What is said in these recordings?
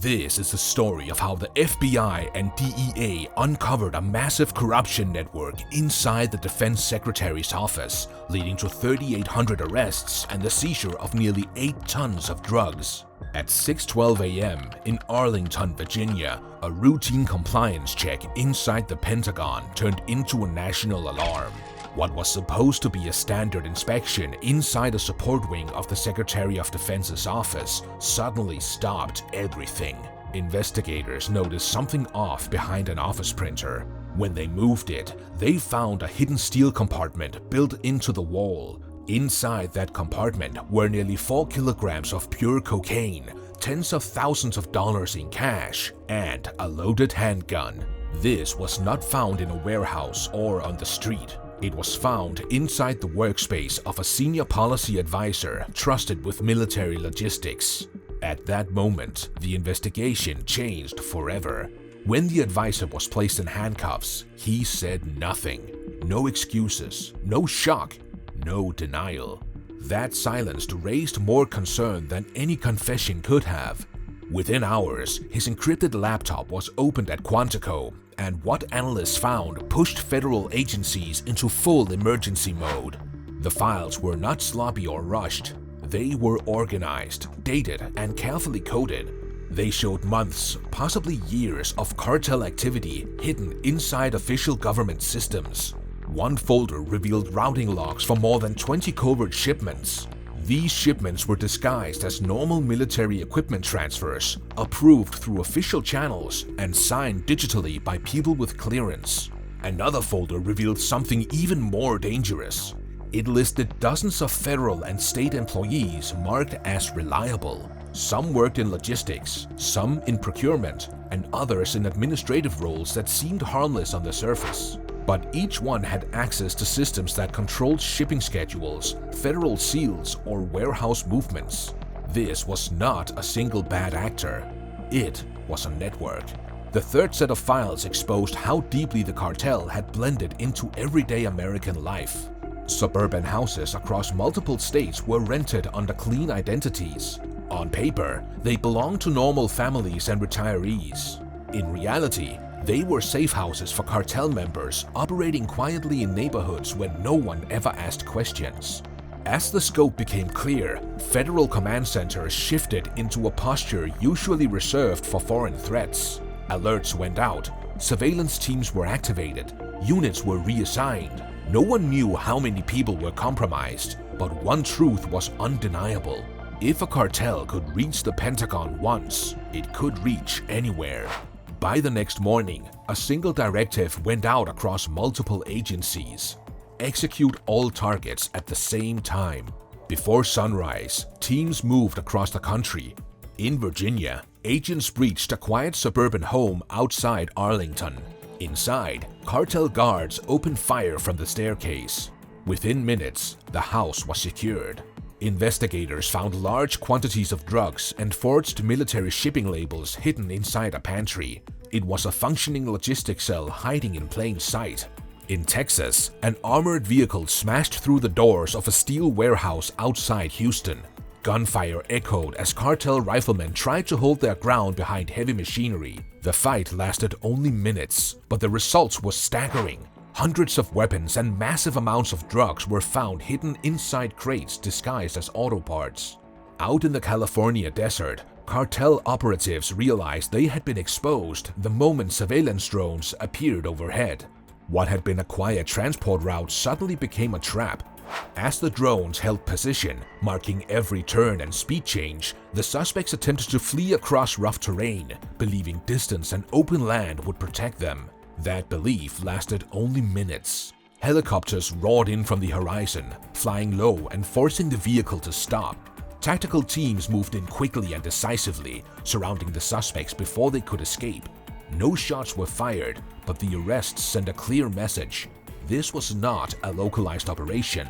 This is the story of how the FBI and DEA uncovered a massive corruption network inside the Defense Secretary's office, leading to 3,800 arrests and the seizure of nearly 8 tons of drugs. At 6:12 a.m. in Arlington, Virginia, a routine compliance check inside the Pentagon turned into a national alarm. What was supposed to be a standard inspection inside a support wing of the Secretary of Defense's office suddenly stopped everything. Investigators noticed something off behind an office printer. When they moved it, they found a hidden steel compartment built into the wall. Inside that compartment were nearly 4 kilograms of pure cocaine, tens of thousands of dollars in cash, and a loaded handgun. This was not found in a warehouse or on the street. It was found inside the workspace of a senior policy advisor trusted with military logistics. At that moment, the investigation changed forever. When the advisor was placed in handcuffs, he said nothing. No excuses, no shock, no denial. That silence raised more concern than any confession could have. Within hours, his encrypted laptop was opened at Quantico, and what analysts found pushed federal agencies into full emergency mode. The files were not sloppy or rushed. They were organized, dated, and carefully coded. They showed months, possibly years, of cartel activity hidden inside official government systems. One folder revealed routing logs for more than 20 covert shipments. These shipments were disguised as normal military equipment transfers, approved through official channels and signed digitally by people with clearance. Another folder revealed something even more dangerous. It listed dozens of federal and state employees marked as reliable. Some worked in logistics, some in procurement, and others in administrative roles that seemed harmless on the surface. But each one had access to systems that controlled shipping schedules, federal seals, or warehouse movements. This was not a single bad actor. It was a network. The third set of files exposed how deeply the cartel had blended into everyday American life. Suburban houses across multiple states were rented under clean identities. On paper, they belonged to normal families and retirees. In reality, they were safe houses for cartel members operating quietly in neighborhoods where no one ever asked questions. As the scope became clear, federal command centers shifted into a posture usually reserved for foreign threats. Alerts went out, surveillance teams were activated, units were reassigned. No one knew how many people were compromised, but one truth was undeniable. If a cartel could reach the Pentagon once, it could reach anywhere. By the next morning, a single directive went out across multiple agencies. Execute all targets at the same time. Before sunrise, teams moved across the country. In Virginia, agents breached a quiet suburban home outside Arlington. Inside, cartel guards opened fire from the staircase. Within minutes, the house was secured. Investigators found large quantities of drugs and forged military shipping labels hidden inside a pantry. It was a functioning logistics cell hiding in plain sight. In Texas, an armored vehicle smashed through the doors of a steel warehouse outside Houston. Gunfire echoed as cartel riflemen tried to hold their ground behind heavy machinery. The fight lasted only minutes, but the results were staggering. Hundreds of weapons and massive amounts of drugs were found hidden inside crates disguised as auto parts. Out in the California desert, cartel operatives realized they had been exposed the moment surveillance drones appeared overhead. What had been a quiet transport route suddenly became a trap. As the drones held position, marking every turn and speed change, the suspects attempted to flee across rough terrain, believing distance and open land would protect them. That belief lasted only minutes. Helicopters roared in from the horizon, flying low and forcing the vehicle to stop. Tactical teams moved in quickly and decisively, surrounding the suspects before they could escape. No shots were fired, but the arrests sent a clear message. This was not a localized operation.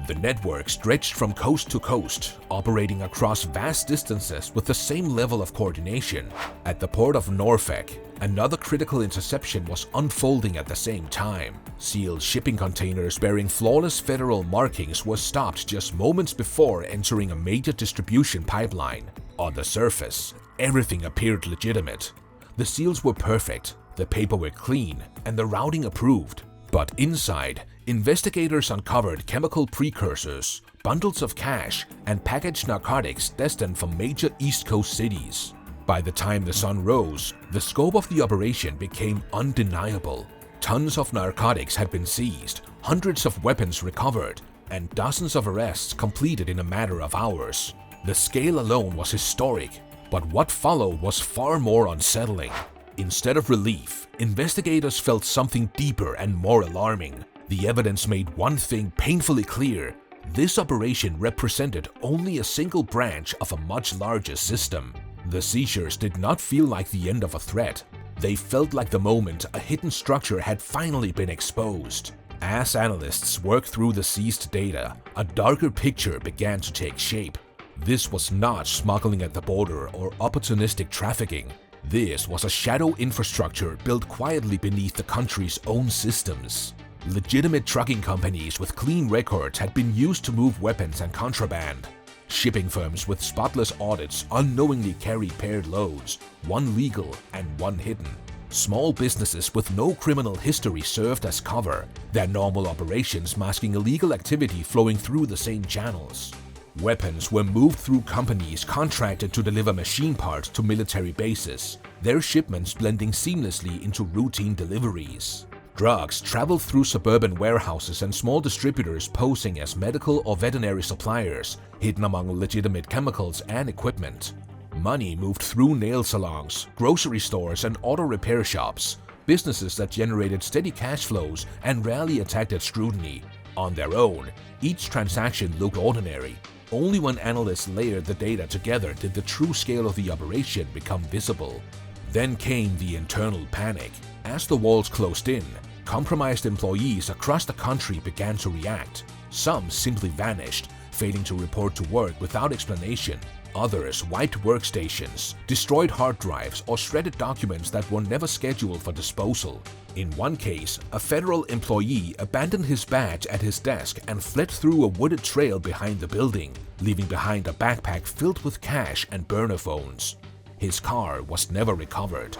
The network stretched from coast to coast, operating across vast distances with the same level of coordination. At the port of Norfolk, another critical interception was unfolding at the same time. Sealed shipping containers bearing flawless federal markings were stopped just moments before entering a major distribution pipeline. On the surface, everything appeared legitimate. The seals were perfect, the paperwork clean, and the routing approved. But inside, investigators uncovered chemical precursors, bundles of cash, and packaged narcotics destined for major East Coast cities. By the time the sun rose, the scope of the operation became undeniable. Tons of narcotics had been seized, hundreds of weapons recovered, and dozens of arrests completed in a matter of hours. The scale alone was historic, but what followed was far more unsettling. Instead of relief, investigators felt something deeper and more alarming. The evidence made one thing painfully clear: this operation represented only a single branch of a much larger system. The seizures did not feel like the end of a threat. They felt like the moment a hidden structure had finally been exposed. As analysts worked through the seized data, a darker picture began to take shape. This was not smuggling at the border or opportunistic trafficking. This was a shadow infrastructure built quietly beneath the country's own systems. Legitimate trucking companies with clean records had been used to move weapons and contraband. Shipping firms with spotless audits unknowingly carried paired loads, one legal and one hidden. Small businesses with no criminal history served as cover, their normal operations masking illegal activity flowing through the same channels. Weapons were moved through companies contracted to deliver machine parts to military bases, their shipments blending seamlessly into routine deliveries. Drugs traveled through suburban warehouses and small distributors posing as medical or veterinary suppliers, hidden among legitimate chemicals and equipment. Money moved through nail salons, grocery stores, and auto repair shops, businesses that generated steady cash flows and rarely attracted scrutiny. On their own, each transaction looked ordinary. Only when analysts layered the data together did the true scale of the operation become visible. Then came the internal panic. As the walls closed in, compromised employees across the country began to react. Some simply vanished, failing to report to work without explanation. Others wiped workstations, destroyed hard drives, or shredded documents that were never scheduled for disposal. In one case, a federal employee abandoned his badge at his desk and fled through a wooded trail behind the building, leaving behind a backpack filled with cash and burner phones. His car was never recovered.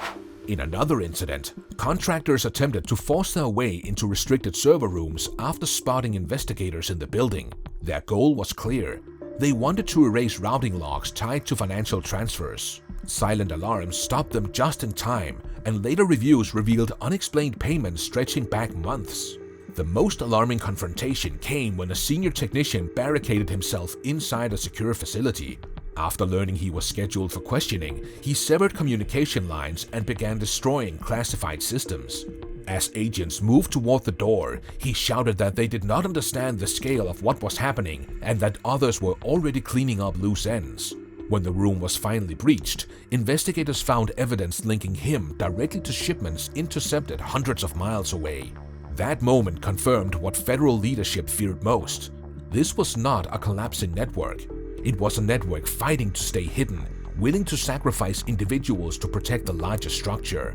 In another incident, contractors attempted to force their way into restricted server rooms after spotting investigators in the building. Their goal was clear. They wanted to erase routing logs tied to financial transfers. Silent alarms stopped them just in time, and later reviews revealed unexplained payments stretching back months. The most alarming confrontation came when a senior technician barricaded himself inside a secure facility. After learning he was scheduled for questioning, he severed communication lines and began destroying classified systems. As agents moved toward the door, he shouted that they did not understand the scale of what was happening and that others were already cleaning up loose ends. When the room was finally breached, investigators found evidence linking him directly to shipments intercepted hundreds of miles away. That moment confirmed what federal leadership feared most. This was not a collapsing network. It was a network fighting to stay hidden, willing to sacrifice individuals to protect the larger structure.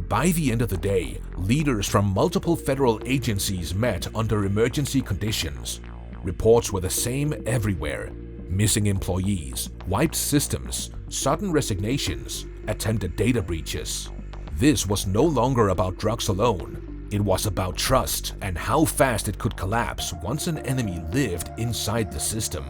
By the end of the day, leaders from multiple federal agencies met under emergency conditions. Reports were the same everywhere: missing employees, wiped systems, sudden resignations, attempted data breaches. This was no longer about drugs alone. It was about trust and how fast it could collapse once an enemy lived inside the system.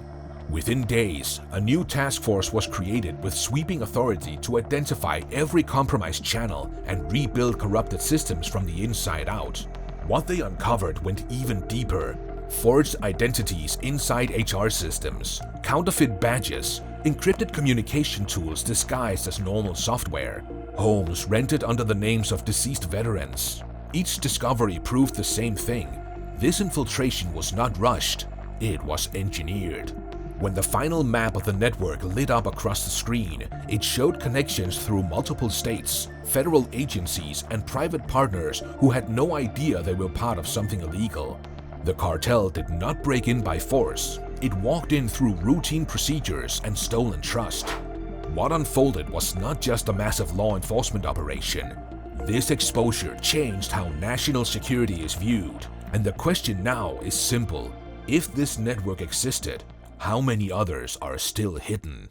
Within days, a new task force was created with sweeping authority to identify every compromised channel and rebuild corrupted systems from the inside out. What they uncovered went even deeper: forged identities inside HR systems, counterfeit badges, encrypted communication tools disguised as normal software, homes rented under the names of deceased veterans. Each discovery proved the same thing: this infiltration was not rushed, it was engineered. When the final map of the network lit up across the screen, it showed connections through multiple states, federal agencies, and private partners who had no idea they were part of something illegal. The cartel did not break in by force. It walked in through routine procedures and stolen trust. What unfolded was not just a massive law enforcement operation. This exposure changed how national security is viewed, and the question now is simple: if this network existed, how many others are still hidden?